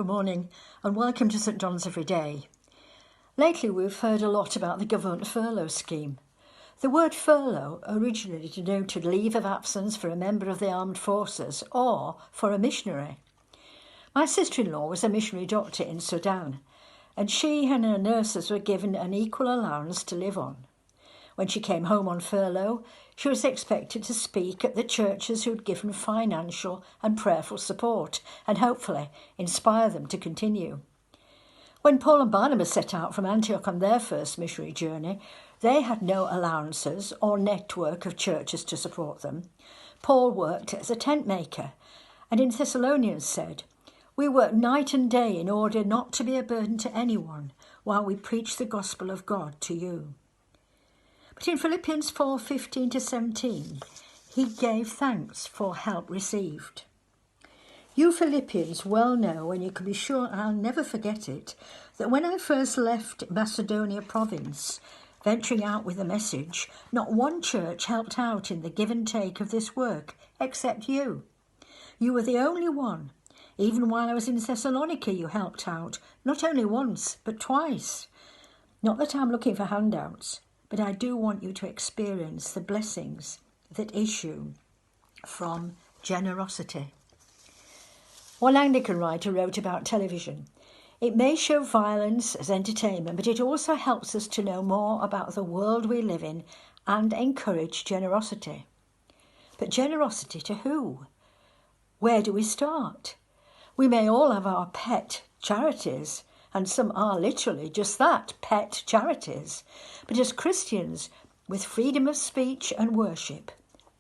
Good morning and welcome to St John's Every Day. Lately we've heard a lot about the government furlough scheme. The word furlough originally denoted leave of absence for a member of the armed forces or for a missionary. My sister-in-law was a missionary doctor in Sudan, and she and her nurses were given an equal allowance to live on. When she came home on furlough, she was expected to speak at the churches who'd given financial and prayerful support and hopefully inspire them to continue. When Paul and Barnabas set out from Antioch on their first missionary journey, they had no allowances or network of churches to support them. Paul worked as a tent maker, and in Thessalonians said, "We work night and day in order not to be a burden to anyone while we preach the gospel of God to you." But in Philippians 4:15-17, he gave thanks for help received. You Philippians well know, and you can be sure I'll never forget it, that when I first left Macedonia province, venturing out with the message, not one church helped out in the give and take of this work, except you. You were the only one. Even while I was in Thessalonica, you helped out, not only once, but twice. Not that I'm looking for handouts, but I do want you to experience the blessings that issue from generosity. One Anglican writer wrote about television. It may show violence as entertainment, but it also helps us to know more about the world we live in and encourage generosity. But generosity to who? Where do we start? We may all have our pet charities, and some are literally just that, pet charities. But as Christians, with freedom of speech and worship,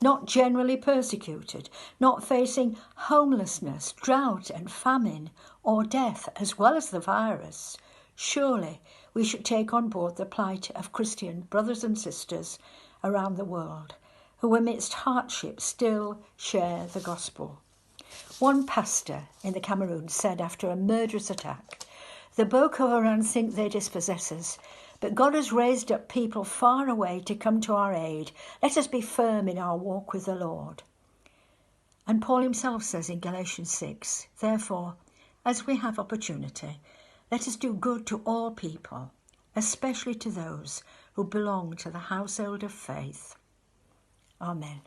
not generally persecuted, not facing homelessness, drought and famine, or death as well as the virus, surely we should take on board the plight of Christian brothers and sisters around the world who amidst hardship still share the gospel. One pastor in the Cameroon said after a murderous attack, "The Boko Haram think they dispossess us, but God has raised up people far away to come to our aid. Let us be firm in our walk with the Lord." And Paul himself says in Galatians 6, "Therefore, as we have opportunity, let us do good to all people, especially to those who belong to the household of faith." Amen.